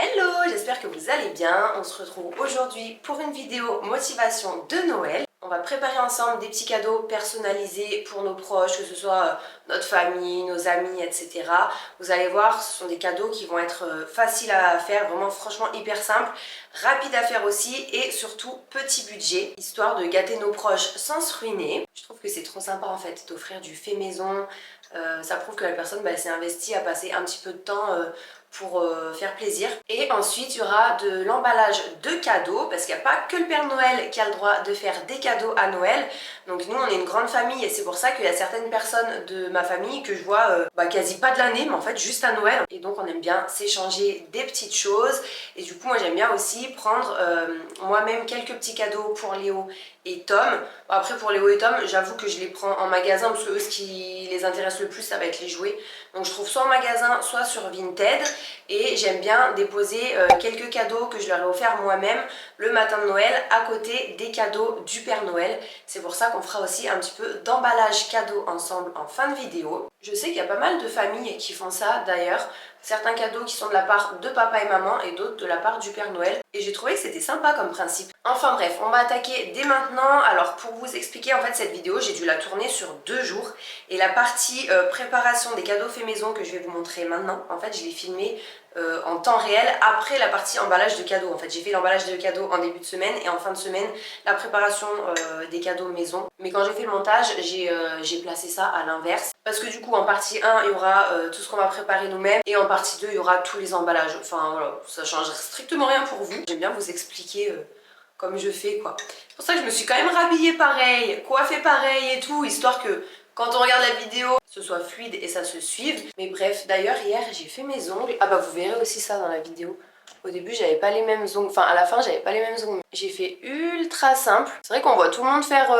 Hello, j'espère que vous allez bien. On se retrouve aujourd'hui pour une vidéo motivation de Noël. On va préparer ensemble des petits cadeaux personnalisés pour nos proches, que ce soit notre famille, nos amis, etc. Vous allez voir, ce sont des cadeaux qui vont être faciles à faire, vraiment franchement hyper simples, rapides à faire aussi et surtout petit budget, histoire de gâter nos proches sans se ruiner. Je trouve que c'est trop sympa en fait d'offrir du fait maison. Ça prouve que la personne s'est investie à passer un petit peu de temps pour faire plaisir. Et ensuite il y aura de l'emballage de cadeaux parce qu'il n'y a pas que le Père Noël qui a le droit de faire des cadeaux à Noël. Donc nous on est une grande famille et c'est pour ça qu'il y a certaines personnes de ma famille que je vois quasi pas de l'année mais en fait juste à Noël. Et donc on aime bien s'échanger des petites choses et du coup moi j'aime bien aussi prendre moi-même quelques petits cadeaux pour Léo et Tom. Bon, après pour Léo et Tom j'avoue que je les prends en magasin parce que eux ce qui les intéresse le plus ça va être les jouets. Donc je trouve soit en magasin soit sur Vinted. Et j'aime bien déposer quelques cadeaux que je leur ai offerts moi-même le matin de Noël à côté des cadeaux du Père Noël. C'est pour ça qu'on fera aussi un petit peu d'emballage cadeau ensemble en fin de vidéo. Je sais qu'il y a pas mal de familles qui font ça d'ailleurs. Certains cadeaux qui sont de la part de papa et maman et d'autres de la part du Père Noël. Et j'ai trouvé que c'était sympa comme principe. Enfin bref, on va attaquer dès maintenant. Alors pour vous expliquer en fait cette vidéo, j'ai dû la tourner sur 2 jours. Et la partie préparation des cadeaux faits maison que je vais vous montrer maintenant, en fait je l'ai filmée en temps réel après la partie emballage de cadeaux. En fait j'ai fait l'emballage de cadeaux en début de semaine et en fin de semaine la préparation des cadeaux maison. Mais quand j'ai fait le montage j'ai placé ça à l'inverse parce que du coup en partie 1 il y aura tout ce qu'on va préparer nous-mêmes et en partie 2 il y aura tous les emballages. Enfin voilà, ça change strictement rien pour vous. J'aime bien vous expliquer comme je fais quoi. C'est pour ça que je me suis quand même rhabillée pareil, coiffée pareil et tout, histoire que quand on regarde la vidéo, ce soit fluide et ça se suive. Mais bref, d'ailleurs hier j'ai fait mes ongles. Ah bah vous verrez aussi ça dans la vidéo. Au début j'avais pas les mêmes ongles, enfin à la fin j'avais pas les mêmes ongles. J'ai fait ultra simple. C'est vrai qu'on voit tout le monde faire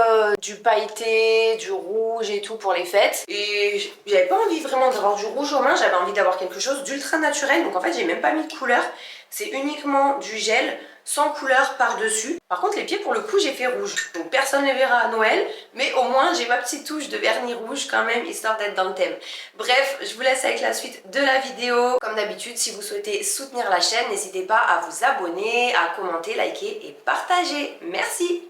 du pailleté, du rouge et tout pour les fêtes. Et j'avais pas envie vraiment d'avoir du rouge aux mains, j'avais envie d'avoir quelque chose d'ultra naturel. Donc en fait j'ai même pas mis de couleur. C'est uniquement du gel sans couleur par-dessus. Par contre les pieds pour le coup j'ai fait rouge. Donc personne ne les verra à Noël, mais au moins j'ai ma petite touche de vernis rouge quand même, histoire d'être dans le thème. Bref, je vous laisse avec la suite de la vidéo. Comme d'habitude, si vous souhaitez soutenir la chaîne, n'hésitez pas à vous abonner, à commenter, liker et partager. Merci!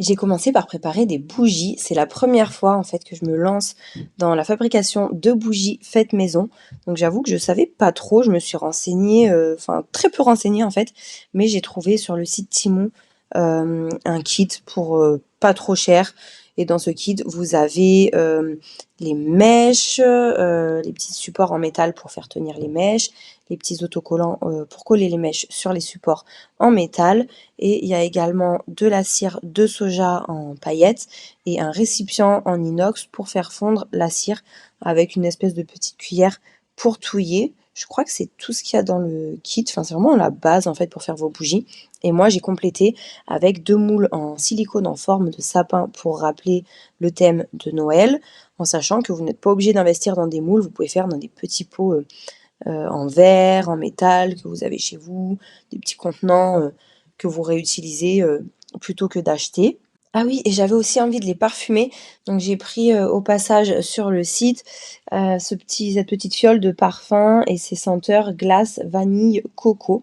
J'ai commencé par préparer des bougies. C'est la première fois en fait que je me lance dans la fabrication de bougies faites maison. Donc j'avoue que je savais pas trop. Je me suis renseignée, enfin très peu renseignée en fait, mais j'ai trouvé sur le site Timon un kit pour pas trop cher. Et dans ce kit, vous avez les mèches, les petits supports en métal pour faire tenir les mèches, les petits autocollants pour coller les mèches sur les supports en métal. Et il y a également de la cire de soja en paillettes et un récipient en inox pour faire fondre la cire avec une espèce de petite cuillère pour touiller. Je crois que c'est tout ce qu'il y a dans le kit. Enfin, c'est vraiment la base en fait pour faire vos bougies. Et moi, j'ai complété avec 2 moules en silicone en forme de sapin pour rappeler le thème de Noël, en sachant que vous n'êtes pas obligé d'investir dans des moules. Vous pouvez faire dans des petits pots en verre, en métal que vous avez chez vous, des petits contenants que vous réutilisez plutôt que d'acheter. Ah oui, et j'avais aussi envie de les parfumer, donc j'ai pris au passage sur le site cette petite fiole de parfum et ses senteurs glace, vanille, coco.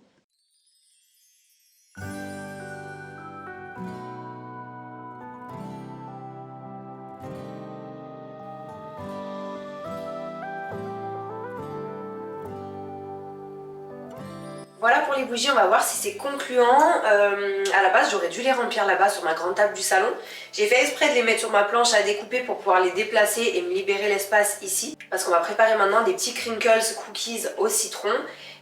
Voilà pour les bougies, on va voir si c'est concluant. À la base, j'aurais dû les remplir là-bas sur ma grande table du salon. J'ai fait exprès de les mettre sur ma planche à découper pour pouvoir les déplacer et me libérer l'espace ici. Parce qu'on va préparer maintenant des petits crinkles cookies au citron.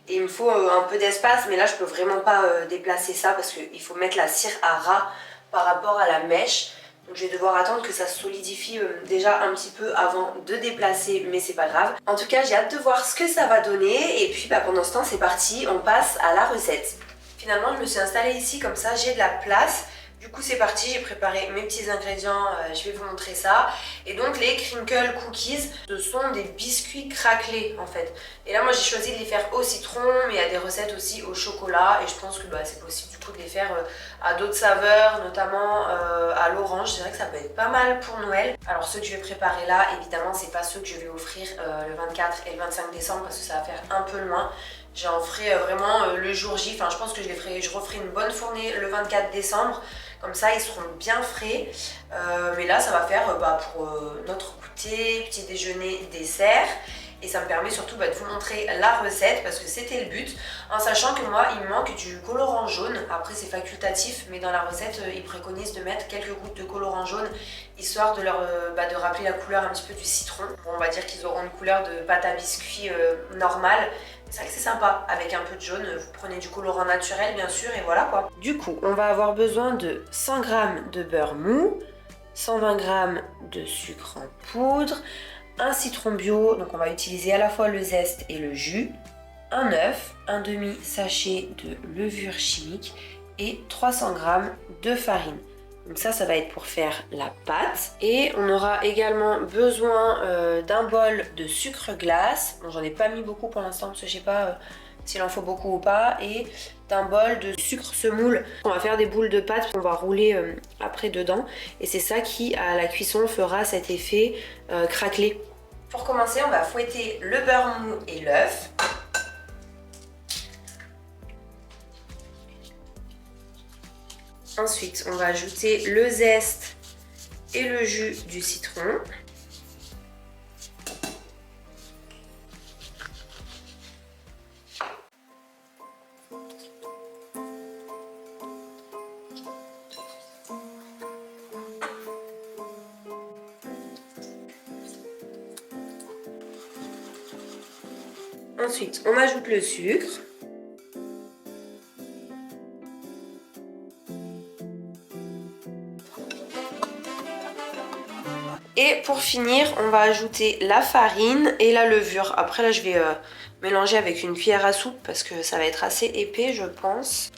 Et il me faut un peu d'espace, mais là je peux vraiment pas déplacer ça parce qu'il faut mettre la cire à ras par rapport à la mèche. Donc je vais devoir attendre que ça se solidifie déjà un petit peu avant de déplacer, mais c'est pas grave. En tout cas, j'ai hâte de voir ce que ça va donner. Et puis pendant ce temps, c'est parti, on passe à la recette. Finalement, je me suis installée ici, comme ça j'ai de la place. Du coup c'est parti, j'ai préparé mes petits ingrédients, je vais vous montrer ça. Et donc les crinkle cookies, ce sont des biscuits craquelés en fait. Et là moi j'ai choisi de les faire au citron, mais il y a des recettes aussi au chocolat. Et je pense que c'est possible du coup de les faire à d'autres saveurs, notamment à l'orange. Je dirais que ça peut être pas mal pour Noël. Alors ceux que je vais préparer là, évidemment c'est pas ceux que je vais offrir le 24 et le 25 décembre parce que ça va faire un peu loin. J'en ferai vraiment le jour J, enfin je pense que je referai une bonne fournée le 24 décembre. Comme ça, ils seront bien frais. Mais là, ça va faire pour notre goûter, petit déjeuner, dessert. Et ça me permet surtout de vous montrer la recette parce que c'était le but. En sachant que moi, il me manque du colorant jaune. Après, c'est facultatif, mais dans la recette, ils préconisent de mettre quelques gouttes de colorant jaune histoire de rappeler la couleur un petit peu du citron. Bon, on va dire qu'ils auront une couleur de pâte à biscuit normale. C'est vrai que c'est sympa, avec un peu de jaune, vous prenez du colorant naturel bien sûr et voilà quoi. Du coup, on va avoir besoin de 100 g de beurre mou, 120 g de sucre en poudre, un citron bio, donc on va utiliser à la fois le zeste et le jus, un œuf, un demi sachet de levure chimique et 300 g de farine. Donc ça va être pour faire la pâte. Et on aura également besoin d'un bol de sucre glace. Bon, j'en ai pas mis beaucoup pour l'instant parce que je sais pas s'il en faut beaucoup ou pas. Et d'un bol de sucre semoule. On va faire des boules de pâte qu'on va rouler après dedans. Et c'est ça qui, à la cuisson, fera cet effet craquelé. Pour commencer, on va fouetter le beurre mou et l'œuf. Ensuite, on va ajouter le zeste et le jus du citron. Ensuite, on ajoute le sucre. Et pour finir, on va ajouter la farine et la levure. Après là, je vais mélanger avec une cuillère à soupe parce que ça va être assez épais, je pense.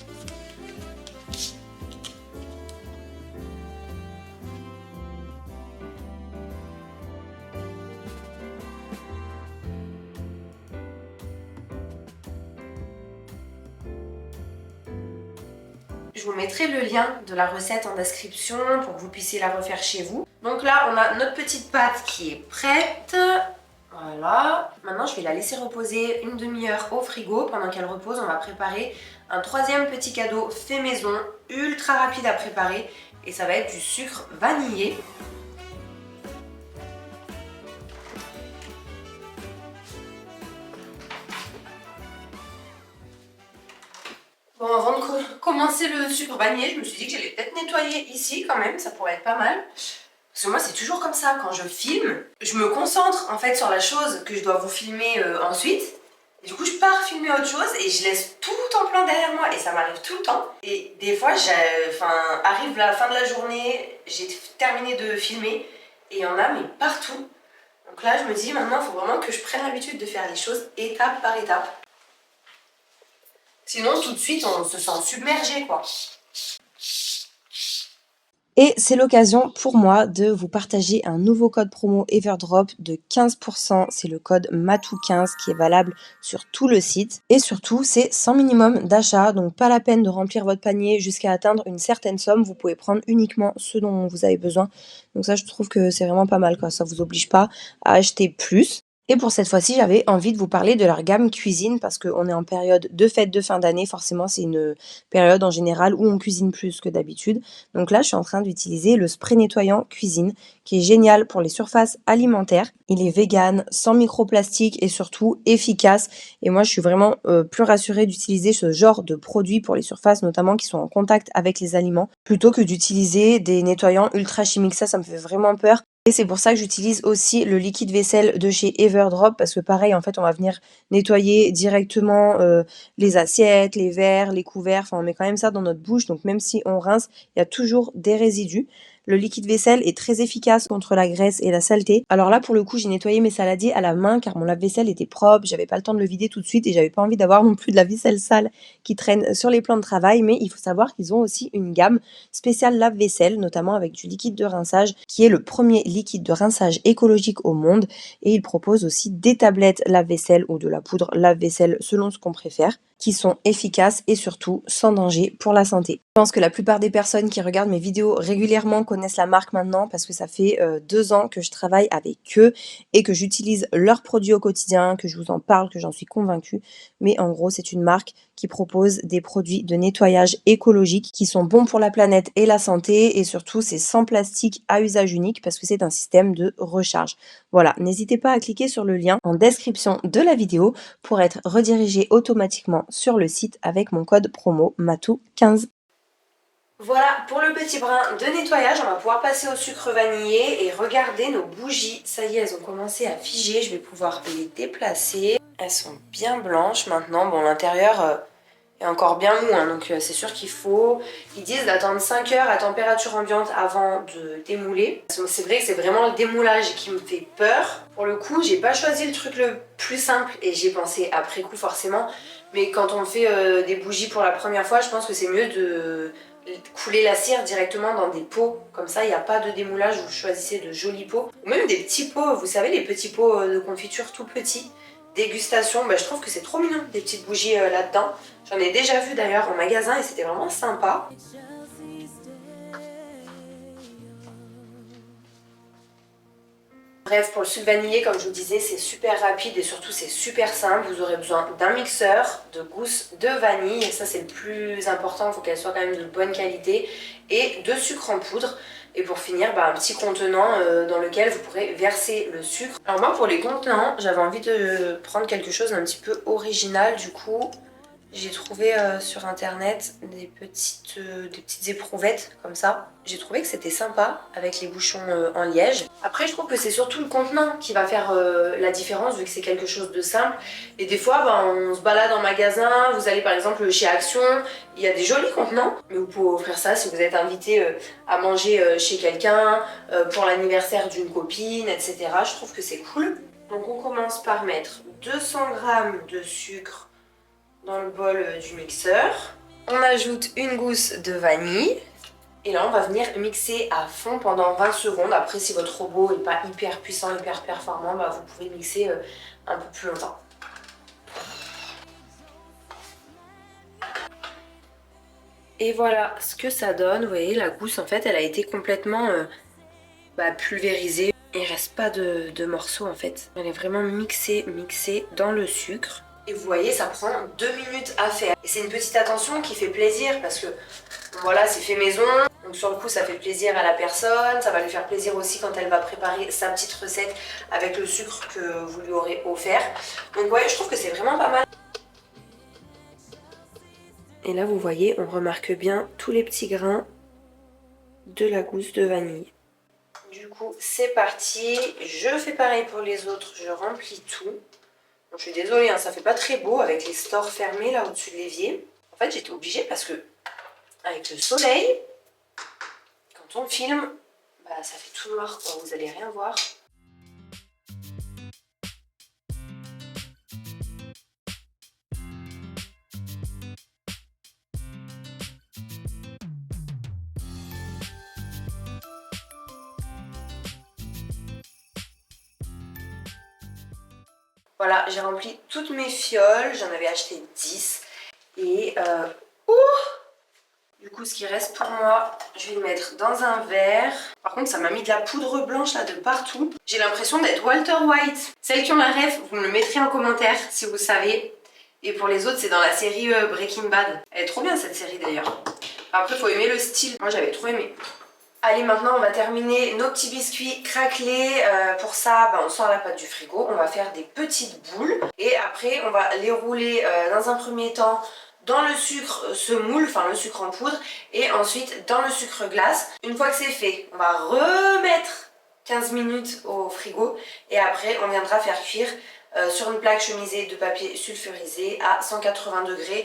Je vous mettrai le lien de la recette en description pour que vous puissiez la refaire chez vous. Donc là, on a notre petite pâte qui est prête. Voilà. Maintenant, je vais la laisser reposer une demi-heure au frigo. Pendant qu'elle repose, on va préparer un troisième petit cadeau fait maison, ultra rapide à préparer. Et ça va être du sucre vanillé. Bon, avant de commencer le sucre vanillé, je me suis dit que j'allais peut-être nettoyer ici quand même, ça pourrait être pas mal. Parce que moi c'est toujours comme ça, quand je filme, je me concentre en fait sur la chose que je dois vous filmer ensuite. Et du coup je pars filmer autre chose et je laisse tout en plan derrière moi et ça m'arrive tout le temps. Et des fois, arrive la fin de la journée, j'ai terminé de filmer et il y en a mais partout. Donc là je me dis maintenant il faut vraiment que je prenne l'habitude de faire les choses étape par étape. Sinon, tout de suite, on se sent submergé, quoi. Et c'est l'occasion pour moi de vous partager un nouveau code promo Everdrop de 15%. C'est le code MATOU15 qui est valable sur tout le site. Et surtout, c'est sans minimum d'achat. Donc, pas la peine de remplir votre panier jusqu'à atteindre une certaine somme. Vous pouvez prendre uniquement ce dont vous avez besoin. Donc ça, je trouve que c'est vraiment pas mal, quoi. Ça vous oblige pas à acheter plus. Et pour cette fois-ci, j'avais envie de vous parler de leur gamme cuisine parce qu'on est en période de fête de fin d'année. Forcément, c'est une période en général où on cuisine plus que d'habitude. Donc là, je suis en train d'utiliser le spray nettoyant cuisine qui est génial pour les surfaces alimentaires. Il est vegan, sans microplastique et surtout efficace. Et moi, je suis vraiment plus rassurée d'utiliser ce genre de produit pour les surfaces, notamment qui sont en contact avec les aliments, plutôt que d'utiliser des nettoyants ultra chimiques. Ça me fait vraiment peur. Et c'est pour ça que j'utilise aussi le liquide vaisselle de chez Everdrop parce que pareil, en fait, on va venir nettoyer directement les assiettes, les verres, les couverts. Enfin, on met quand même ça dans notre bouche. Donc même si on rince, il y a toujours des résidus. Le liquide vaisselle est très efficace contre la graisse et la saleté. Alors là, pour le coup, j'ai nettoyé mes saladiers à la main car mon lave-vaisselle était propre. J'avais pas le temps de le vider tout de suite et j'avais pas envie d'avoir non plus de la vaisselle sale qui traîne sur les plans de travail. Mais il faut savoir qu'ils ont aussi une gamme spéciale lave-vaisselle, notamment avec du liquide de rinçage qui est le premier liquide de rinçage écologique au monde. Et ils proposent aussi des tablettes lave-vaisselle ou de la poudre lave-vaisselle selon ce qu'on préfère, qui sont efficaces et surtout sans danger pour la santé. Je pense que la plupart des personnes qui regardent mes vidéos régulièrement connaissent la marque maintenant parce que ça fait 2 ans que je travaille avec eux et que j'utilise leurs produits au quotidien, que je vous en parle, que j'en suis convaincue. Mais en gros, c'est une marque qui propose des produits de nettoyage écologiques qui sont bons pour la planète et la santé et surtout c'est sans plastique à usage unique parce que c'est un système de recharge. Voilà, n'hésitez pas à cliquer sur le lien en description de la vidéo pour être redirigé automatiquement sur le site avec mon code promo MATOU15. Voilà, pour le petit brin de nettoyage, on va pouvoir passer au sucre vanillé et regarder nos bougies. Ça y est, elles ont commencé à figer, je vais pouvoir les déplacer. Elles sont bien blanches maintenant. Bon, l'intérieur est encore bien mou, hein, donc c'est sûr qu'il faut... Ils disent d'attendre 5 heures à température ambiante avant de démouler. C'est vrai que c'est vraiment le démoulage qui me fait peur. Pour le coup, j'ai pas choisi le truc le plus simple et j'ai pensé après coup forcément. Mais quand on fait des bougies pour la première fois, je pense que c'est mieux de couler la cire directement dans des pots. Comme ça, il n'y a pas de démoulage, vous choisissez de jolis pots. Ou même des petits pots, vous savez, les petits pots de confiture tout petits. Dégustation, bah, je trouve que c'est trop mignon, des petites bougies là-dedans. J'en ai déjà vu d'ailleurs en magasin et c'était vraiment sympa. Bref, pour le sucre vanillé, comme je vous disais, c'est super rapide et surtout c'est super simple. Vous aurez besoin d'un mixeur, de gousses de vanille, et ça c'est le plus important, il faut qu'elle soit quand même de bonne qualité, et de sucre en poudre. Et pour finir, bah, un petit contenant dans lequel vous pourrez verser le sucre. Alors moi pour les contenants, j'avais envie de prendre quelque chose d'un petit peu original, du coup j'ai trouvé sur internet des petites éprouvettes comme ça. J'ai trouvé que c'était sympa avec les bouchons en liège. Après je trouve que c'est surtout le contenant qui va faire la différence vu que c'est quelque chose de simple. Et des fois on se balade en magasin, vous allez par exemple chez Action, il y a des jolis contenants. Mais vous pouvez offrir ça si vous êtes invité à manger chez quelqu'un, pour l'anniversaire d'une copine, etc. Je trouve que c'est cool. Donc on commence par mettre 200 g de sucre dans le bol du mixeur. On ajoute une gousse de vanille. Et là, on va venir mixer à fond pendant 20 secondes. Après, si votre robot n'est pas hyper puissant, hyper performant, bah, vous pouvez mixer un peu plus longtemps. Et voilà ce que ça donne. Vous voyez, la gousse, en fait, elle a été complètement pulvérisée. Il ne reste pas de morceaux, en fait. Elle est vraiment mixée dans le sucre. Et vous voyez, ça prend 2 minutes à faire. Et c'est une petite attention qui fait plaisir parce que voilà, c'est fait maison. Donc sur le coup, ça fait plaisir à la personne. Ça va lui faire plaisir aussi quand elle va préparer sa petite recette avec le sucre que vous lui aurez offert. Donc ouais, je trouve que c'est vraiment pas mal. Et là, vous voyez, on remarque bien tous les petits grains de la gousse de vanille. Du coup, c'est parti. Je fais pareil pour les autres. Je remplis tout. Je suis désolée, hein, ça fait pas très beau avec les stores fermés là au-dessus de l'évier. En fait, j'étais obligée parce que avec le soleil, quand on filme, bah, ça fait tout noir quoi, vous allez rien voir. Voilà, j'ai rempli toutes mes fioles, j'en avais acheté 10 et Du coup, ce qui reste pour moi, je vais le mettre dans un verre. Par contre, ça m'a mis de la poudre blanche là de partout. J'ai l'impression d'être Walter White. Celles qui ont la ref, vous me le mettrez en commentaire si vous savez. Et pour les autres, c'est dans la série Breaking Bad. Elle est trop bien cette série d'ailleurs. Après, il faut aimer le style. Moi, j'avais trop aimé. Allez, maintenant, on va terminer nos petits biscuits craquelés. Pour ça, on sort la pâte du frigo. On va faire des petites boules. Et après, on va les rouler dans un premier temps dans le sucre semoule, enfin le sucre en poudre, et ensuite dans le sucre glace. Une fois que c'est fait, on va remettre 15 minutes au frigo et après on viendra faire cuire sur une plaque chemisée de papier sulfurisé à 180 degrés.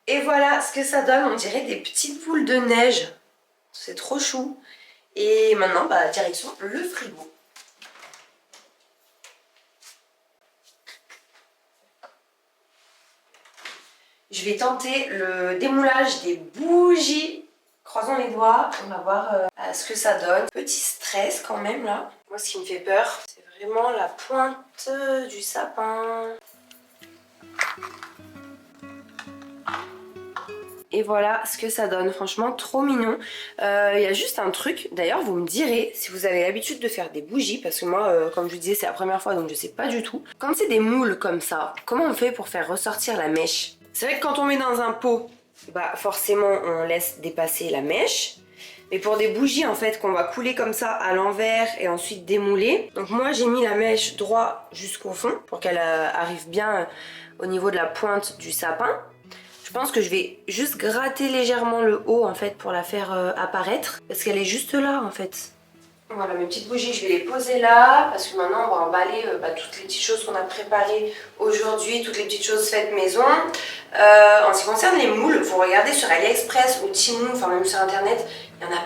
Et voilà ce que ça donne, on dirait des petites boules de neige. C'est trop chou. Et maintenant, direction le frigo. Je vais tenter le démoulage des bougies. Croisons les doigts, on va voir ce que ça donne. Petit stress quand même là. Moi, ce qui me fait peur, c'est vraiment la pointe du sapin. Et voilà ce que ça donne, franchement trop mignon. Il y a juste un truc, d'ailleurs vous me direz si vous avez l'habitude de faire des bougies, parce que moi comme je vous disais c'est la première fois donc je sais pas du tout. Quand c'est des moules comme ça, comment on fait pour faire ressortir la mèche? C'est vrai que quand on met dans un pot, forcément on laisse dépasser la mèche. Mais pour des bougies en fait qu'on va couler comme ça à l'envers et ensuite démouler. Donc moi j'ai mis la mèche droit jusqu'au fond pour qu'elle arrive bien au niveau de la pointe du sapin. Je pense que je vais juste gratter légèrement le haut en fait pour la faire apparaître parce qu'elle est juste là en fait. Voilà mes petites bougies, je vais les poser là parce que maintenant on va emballer toutes les petites choses qu'on a préparées aujourd'hui, toutes les petites choses faites maison. En ce qui concerne les moules, vous regardez sur AliExpress ou Temu, enfin même sur internet, il y en a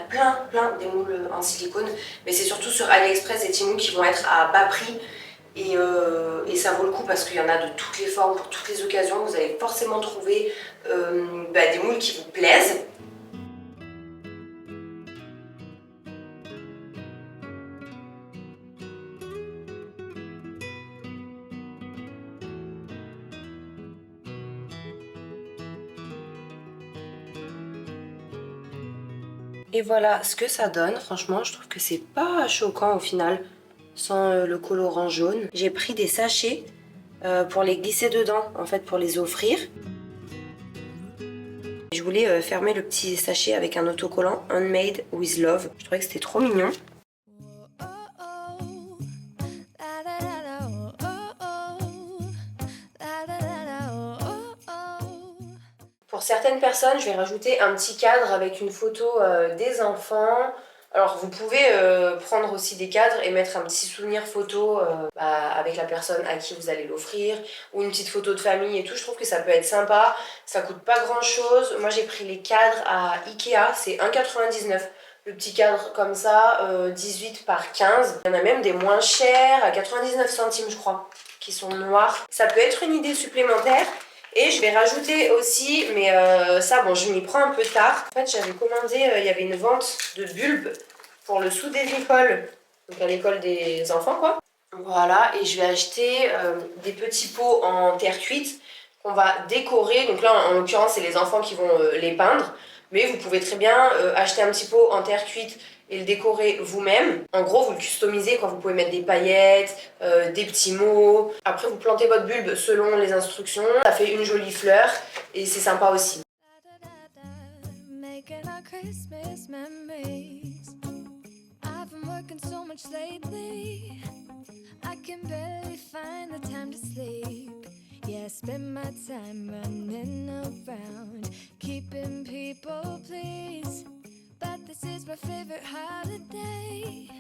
plein des moules en silicone, mais c'est surtout sur AliExpress et Temu qui vont être à bas prix. Et ça vaut le coup parce qu'il y en a de toutes les formes, pour toutes les occasions. Vous allez forcément trouver des moules qui vous plaisent. Et voilà ce que ça donne. Franchement, je trouve que c'est pas choquant au final. Sans le colorant jaune. J'ai pris des sachets pour les glisser dedans, en fait pour les offrir. Je voulais fermer le petit sachet avec un autocollant Handmade with Love. Je trouvais que c'était trop mignon. Pour certaines personnes, je vais rajouter un petit cadre avec une photo des enfants. Alors vous pouvez prendre aussi des cadres et mettre un petit souvenir photo avec la personne à qui vous allez l'offrir ou une petite photo de famille et tout. Je trouve que ça peut être sympa, ça coûte pas grand chose. Moi j'ai pris les cadres à Ikea, c'est 1,99 €. Le petit cadre comme ça, 18 par 15. Il y en a même des moins chers à 99 centimes je crois, qui sont noirs. Ça peut être une idée supplémentaire. Et je vais rajouter aussi, mais ça bon je m'y prends un peu tard. En fait j'avais commandé, il y avait une vente de bulbes pour le sous des écoles, donc à l'école des enfants quoi. Voilà, et je vais acheter des petits pots en terre cuite qu'on va décorer. Donc là en l'occurrence c'est les enfants qui vont les peindre. Mais vous pouvez très bien acheter un petit pot en terre cuite et le décorer vous-même. En gros, vous le customisez quand vous pouvez mettre des paillettes, des petits mots. Après, vous plantez votre bulbe selon les instructions. Ça fait une jolie fleur et c'est sympa aussi. Yeah, I spend my time running around, keeping people pleased. But this is my favorite holiday.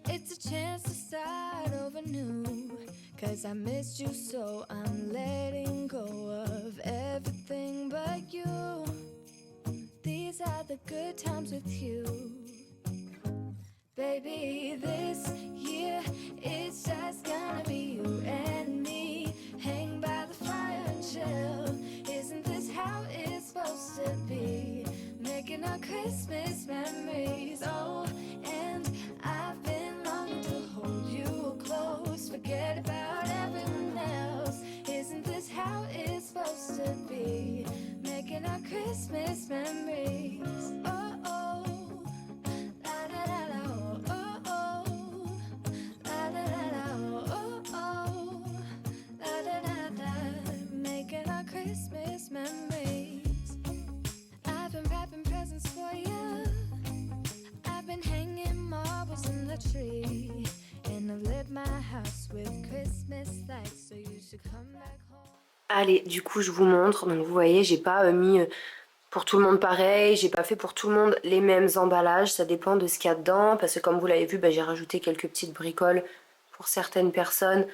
It's a chance to start over new. Cause I missed you so I'm letting go of everything but you. These are the good times with you. Baby, this year it's just gonna be you and me. Hang by the fire and chill. Isn't this how it's supposed to be? Making our Christmas memories. Oh, and I've been longing to hold you close. Forget about everyone else. Isn't this how it's supposed to be? Making our Christmas memories. Oh, oh. La, da, da, da, oh, oh, oh. La, da, da, da, oh, oh, oh. La, da, da, da. Making our Christmas memories. I've been wrapping presents for you. I've been hanging marbles in the tree. And I've lit my house with Christmas lights. So you should come back home. Allez, du coup, je vous montre. Donc, vous voyez, j'ai pas mis pour tout le monde pareil. J'ai pas fait pour tout le monde les mêmes emballages. Ça dépend de ce qu'il y a dedans. Parce que comme vous l'avez vu, j'ai rajouté quelques petites bricoles pour certaines personnes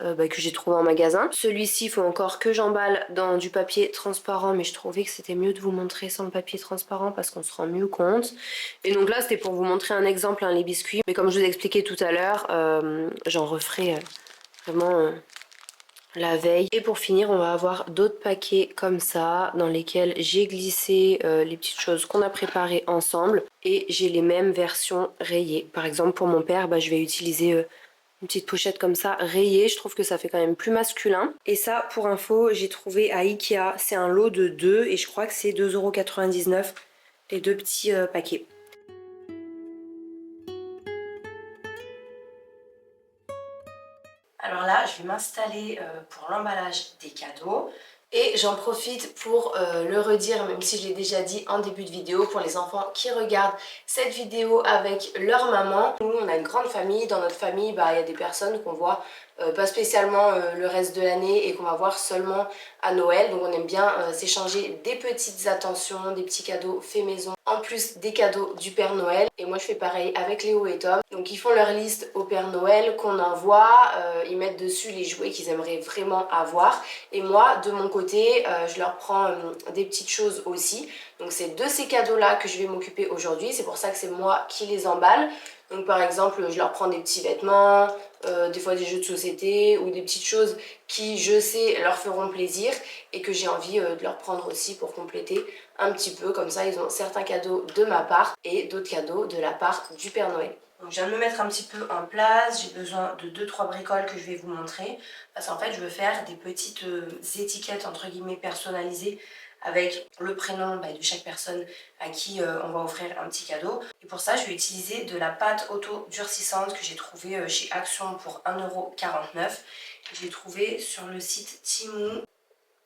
que j'ai trouvé en magasin. Celui-ci, il faut encore que j'emballe dans du papier transparent, mais je trouvais que c'était mieux de vous montrer sans le papier transparent parce qu'on se rend mieux compte. Et donc là, c'était pour vous montrer un exemple, les biscuits. Mais comme je vous ai expliqué tout à l'heure, j'en referai vraiment la veille. Et pour finir, on va avoir d'autres paquets comme ça dans lesquels j'ai glissé les petites choses qu'on a préparées ensemble. Et j'ai les mêmes versions rayées. Par exemple, pour mon père, je vais utiliser une petite pochette comme ça rayée, je trouve que ça fait quand même plus masculin. Et ça, pour info, j'ai trouvé à Ikea, c'est un lot de 2 et je crois que c'est 2,99 € les deux petits paquets. Alors là, je vais m'installer pour l'emballage des cadeaux. Et j'en profite pour le redire, même si je l'ai déjà dit en début de vidéo, pour les enfants qui regardent cette vidéo avec leur maman. Nous, on a une grande famille. Dans notre famille, il y a des personnes qu'on voit pas spécialement le reste de l'année et qu'on va voir seulement à Noël. Donc on aime bien s'échanger des petites attentions, des petits cadeaux faits maison, en plus des cadeaux du Père Noël. Et moi je fais pareil avec Léo et Tom. Donc ils font leur liste au Père Noël qu'on envoie, ils mettent dessus les jouets qu'ils aimeraient vraiment avoir. Et moi de mon côté, je leur prends des petites choses aussi. Donc c'est de ces cadeaux là que je vais m'occuper aujourd'hui, c'est pour ça que c'est moi qui les emballe. Donc par exemple, je leur prends des petits vêtements, des fois des jeux de société ou des petites choses qui, je sais, leur feront plaisir et que j'ai envie de leur prendre aussi pour compléter un petit peu. Comme ça, ils ont certains cadeaux de ma part et d'autres cadeaux de la part du Père Noël. Donc je viens de me mettre un petit peu en place, j'ai besoin de 2-3 bricoles que je vais vous montrer. Parce qu'en fait, je veux faire des petites étiquettes entre guillemets personnalisées avec le prénom de chaque personne à qui on va offrir un petit cadeau. Et pour ça, je vais utiliser de la pâte auto-durcissante que j'ai trouvée chez Action pour 1,49 €. J'ai trouvé sur le site Temu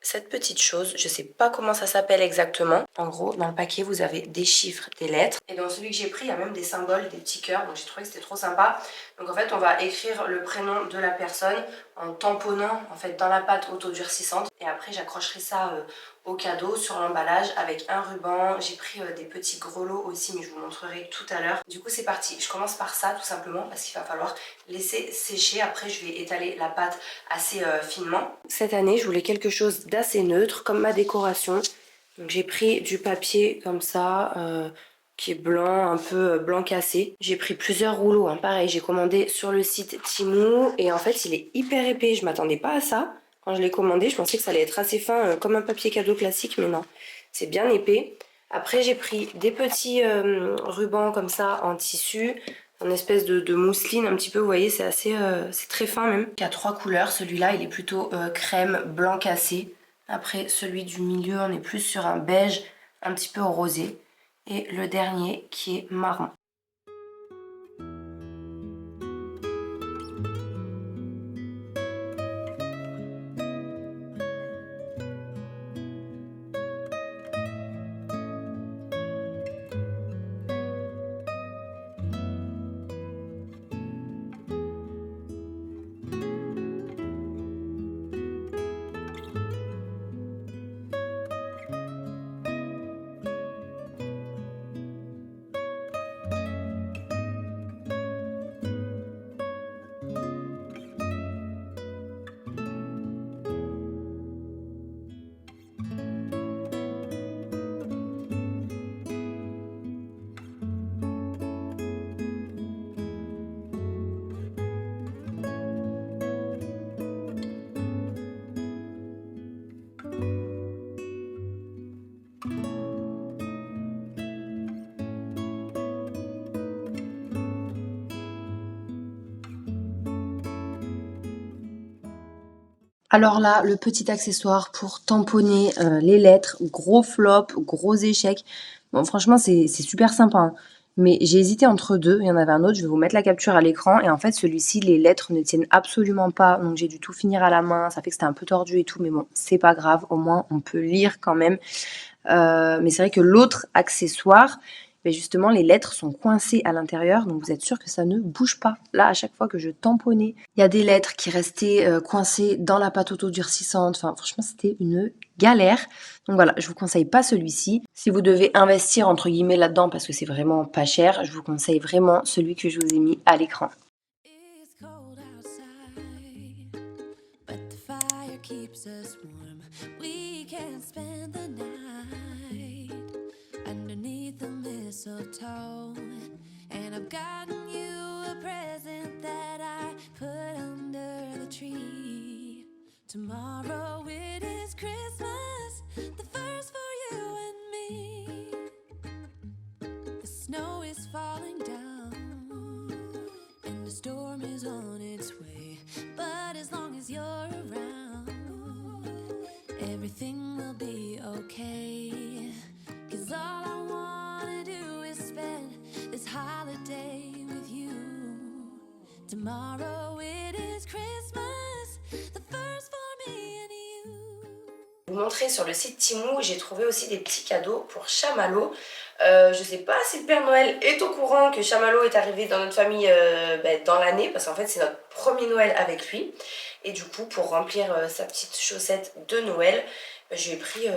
cette petite chose, je sais pas comment ça s'appelle exactement. En gros, dans le paquet, vous avez des chiffres, des lettres. Et dans celui que j'ai pris, il y a même des symboles, des petits cœurs. Donc j'ai trouvé que c'était trop sympa. Donc en fait, on va écrire le prénom de la personne en tamponnant en fait dans la pâte autodurcissante. Et après, j'accrocherai ça au cadeau sur l'emballage avec un ruban. J'ai pris des petits grelots aussi, mais je vous montrerai tout à l'heure. Du coup, c'est parti. Je commence par ça tout simplement parce qu'il va falloir laisser sécher. Après, je vais étaler la pâte assez finement. Cette année, je voulais quelque chose d'assez neutre comme ma décoration. Donc j'ai pris du papier comme ça qui est blanc, un peu blanc cassé. J'ai pris plusieurs rouleaux, pareil, j'ai commandé sur le site Temu et en fait il est hyper épais, je m'attendais pas à ça. Quand je l'ai commandé, je pensais que ça allait être assez fin comme un papier cadeau classique, mais non, c'est bien épais. Après j'ai pris des petits rubans comme ça en tissu, en espèce de mousseline un petit peu, vous voyez, c'est assez, c'est très fin même. Il y a 3 couleurs, celui-là il est plutôt crème, blanc cassé. Après celui du milieu, on est plus sur un beige un petit peu rosé. Et le dernier qui est marron. Alors là, le petit accessoire pour tamponner les lettres, gros flop, gros échec. Bon, franchement, c'est super sympa, hein. Mais j'ai hésité entre deux. Il y en avait un autre, je vais vous mettre la capture à l'écran. Et en fait, celui-ci, les lettres ne tiennent absolument pas. Donc j'ai dû tout finir à la main. Ça fait que c'était un peu tordu et tout. Mais bon, c'est pas grave. Au moins, on peut lire quand même. Mais c'est vrai que l'autre accessoire, ben justement, les lettres sont coincées à l'intérieur, donc vous êtes sûr que ça ne bouge pas. Là, à chaque fois que je tamponnais, il y a des lettres qui restaient coincées dans la pâte auto-durcissante. Enfin, franchement, c'était une galère. Donc voilà, je vous conseille pas celui-ci. Si vous devez investir entre guillemets là-dedans, parce que c'est vraiment pas cher, je vous conseille vraiment celui que je vous ai mis à l'écran. It's cold outside, but the fire keeps us warm. We can spend the night underneath the mistletoe. And I've gotten you a present that I put under the tree. Tomorrow it is Christmas, the first for you and me. The snow is falling down and the storm is on its way. But as long as you're around, everything will be okay. 'Cause all I wanna do is spend this holiday with you. Tomorrow it is Christmas, the first for me and you. Vous montrer sur le site Temu, j'ai trouvé aussi des petits cadeaux pour Chamallow. Je sais pas si le Père Noël est au courant que Chamallow est arrivé dans notre famille dans l'année, parce qu'en fait c'est notre premier Noël avec lui. Et du coup, pour remplir sa petite chaussette de Noël, j'ai pris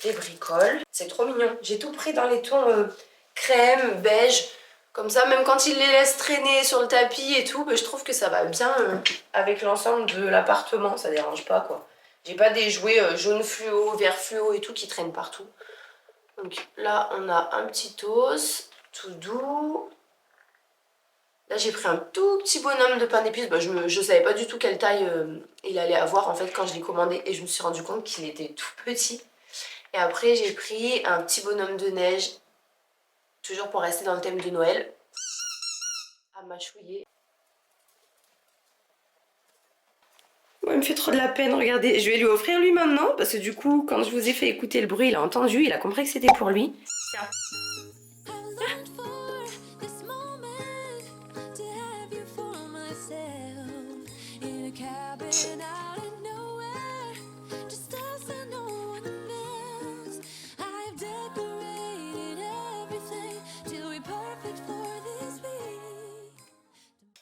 des bricoles. C'est trop mignon. J'ai tout pris dans les tons crème, beige. Comme ça, même quand il les laisse traîner sur le tapis et tout, je trouve que ça va bien avec l'ensemble de l'appartement. Ça dérange pas, quoi. J'ai pas des jouets jaune fluo, vert fluo et tout qui traînent partout. Donc là, on a un petit os, tout doux. Là, j'ai pris un tout petit bonhomme de pain d'épices. Je savais pas du tout quelle taille il allait avoir en fait quand je l'ai commandé. Et je me suis rendu compte qu'il était tout petit. Et après, j'ai pris un petit bonhomme de neige. Toujours pour rester dans le thème de Noël. À mâchouiller. Ouais, il me fait trop de la peine, regardez. Je vais lui offrir lui maintenant. Parce que du coup, quand je vous ai fait écouter le bruit, il a entendu. Il a compris que c'était pour lui. Tiens.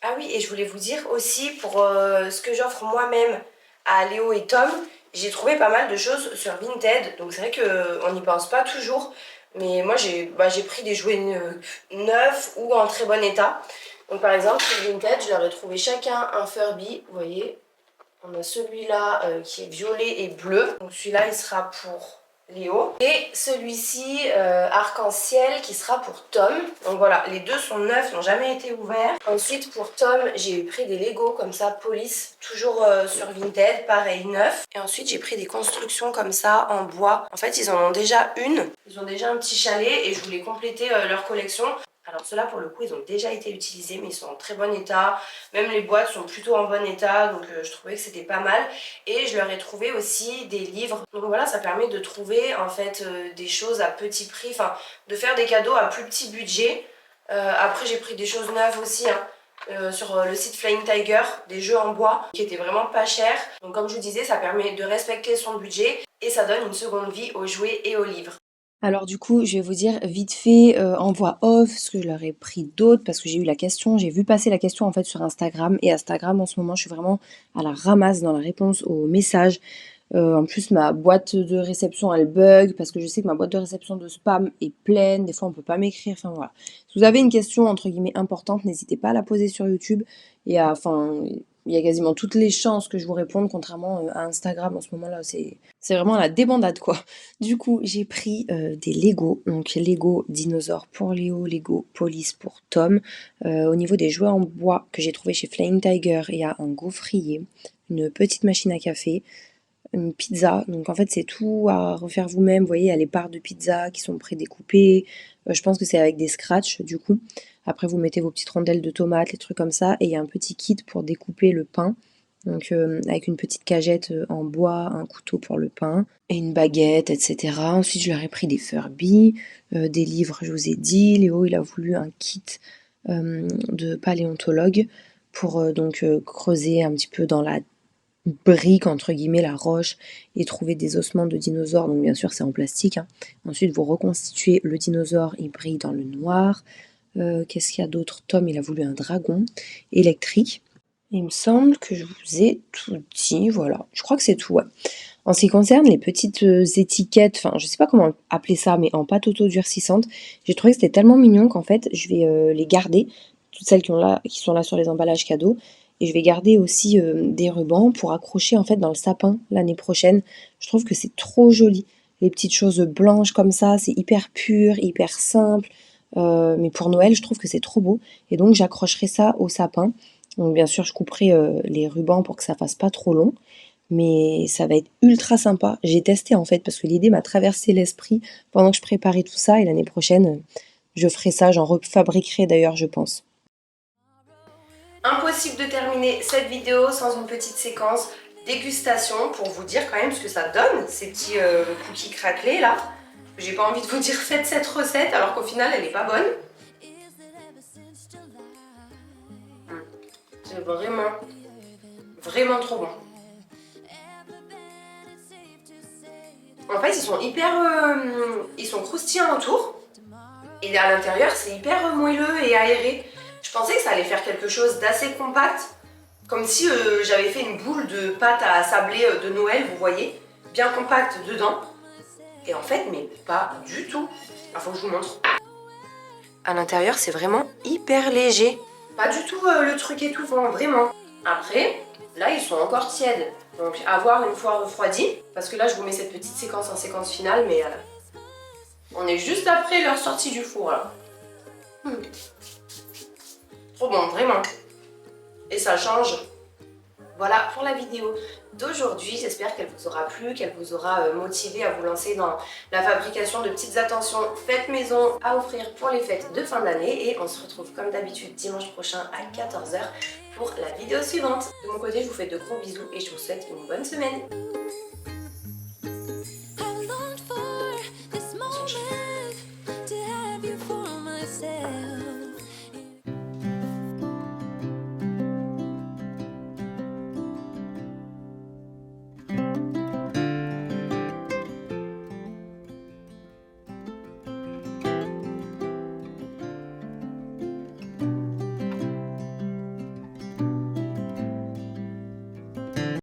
Ah oui, et je voulais vous dire aussi pour ce que j'offre moi-même à Léo et Tom, j'ai trouvé pas mal de choses sur Vinted. Donc c'est vrai qu'on n'y pense pas toujours. Mais moi j'ai pris des jouets neufs ou en très bon état. Donc par exemple sur Vinted, je leur ai trouvé chacun un Furby, vous voyez. On a celui-là qui est violet et bleu. Donc celui-là il sera pour Léo. Et celui-ci arc-en-ciel qui sera pour Tom. Donc voilà, les deux sont neufs, n'ont jamais été ouverts. Ensuite pour Tom, j'ai pris des Lego comme ça, police, toujours sur Vinted, pareil neuf. Et ensuite j'ai pris des constructions comme ça en bois. En fait ils en ont déjà une. Ils ont déjà un petit chalet et je voulais compléter leur collection. Alors ceux-là pour le coup ils ont déjà été utilisés mais ils sont en très bon état. Même les boîtes sont plutôt en bon état donc je trouvais que c'était pas mal. Et je leur ai trouvé aussi des livres. Donc voilà, ça permet de trouver en fait des choses à petit prix. Enfin de faire des cadeaux à plus petit budget. Après j'ai pris des choses neuves aussi hein. Sur le site Flying Tiger, des jeux en bois qui étaient vraiment pas chers. Donc comme je vous disais, ça permet de respecter son budget et ça donne une seconde vie aux jouets et aux livres. Alors du coup, je vais vous dire vite fait en voix off ce que je leur ai pris d'autres parce que j'ai eu la question, j'ai vu passer la question en fait sur Instagram et Instagram en ce moment je suis vraiment à la ramasse dans la réponse aux messages. En plus ma boîte de réception elle bug parce que je sais que ma boîte de réception de spam est pleine, des fois on peut pas m'écrire, enfin voilà. Si vous avez une question entre guillemets importante, n'hésitez pas à la poser sur YouTube. Il y a quasiment toutes les chances que je vous réponde, contrairement à Instagram en ce moment-là, c'est vraiment la débandade quoi. Du coup, j'ai pris des Lego, donc Lego dinosaures pour Léo, Lego police pour Tom. Au niveau des jouets en bois que j'ai trouvé chez Flying Tiger, il y a un gaufrier, une petite machine à café, une pizza. Donc en fait, c'est tout à refaire vous-même. Vous voyez, il y a les parts de pizza qui sont prédécoupées. Je pense que c'est avec des scratchs du coup. Après, vous mettez vos petites rondelles de tomates, les trucs comme ça. Et il y a un petit kit pour découper le pain. Donc avec une petite cagette en bois, un couteau pour le pain et une baguette, etc. Ensuite je leur ai pris des Furby, des livres, je vous ai dit. Léo il a voulu un kit de paléontologue pour creuser un petit peu dans la brique, entre guillemets, la roche, et trouver des ossements de dinosaures. Donc bien sûr c'est en plastique, hein. Ensuite vous reconstituez le dinosaure, il brille dans le noir. Qu'est-ce qu'il y a d'autre? Tom il a voulu un dragon électrique. Il me semble que je vous ai tout dit, voilà. Je crois que c'est tout, ouais. En ce qui concerne les petites étiquettes, enfin je sais pas comment appeler ça, mais en pâte auto-durcissante, j'ai trouvé que c'était tellement mignon qu'en fait je vais les garder, toutes celles qui sont là sur les emballages cadeaux, et je vais garder aussi des rubans pour accrocher en fait dans le sapin l'année prochaine. Je trouve que c'est trop joli. Les petites choses blanches comme ça, c'est hyper pur, hyper simple, mais pour Noël je trouve que c'est trop beau, et donc j'accrocherai ça au sapin. Donc bien sûr je couperai les rubans pour que ça fasse pas trop long. Mais ça va être ultra sympa. J'ai testé en fait parce que l'idée m'a traversé l'esprit pendant que je préparais tout ça, et l'année prochaine je ferai ça, j'en refabriquerai d'ailleurs je pense. Impossible de terminer cette vidéo sans une petite séquence dégustation pour vous dire quand même ce que ça donne, ces petits cookies craquelés là. J'ai pas envie de vous dire faites cette recette alors qu'au final elle est pas bonne. C'est vraiment trop bon. En fait, ils sont ils sont croustillants autour. Et à l'intérieur, c'est hyper moelleux et aéré. Je pensais que ça allait faire quelque chose d'assez compact. Comme si j'avais fait une boule de pâte à sabler de Noël, vous voyez. Bien compacte dedans. Et en fait, mais pas du tout. Il faut que je vous montre. À l'intérieur, c'est vraiment hyper léger. Pas du tout le truc étouffant, vraiment. Après, là, ils sont encore tièdes. Donc, à voir une fois refroidis. Parce que là, je vous mets cette petite séquence en séquence finale, mais on est juste après leur sortie du four, là. Trop bon, vraiment. Et ça change. Voilà pour la vidéo d'aujourd'hui. J'espère qu'elle vous aura plu, qu'elle vous aura motivé à vous lancer dans la fabrication de petites attentions faites maison à offrir pour les fêtes de fin d'année. Et on se retrouve comme d'habitude dimanche prochain à 14 h pour la vidéo suivante. De mon côté, je vous fais de gros bisous et je vous souhaite une bonne semaine.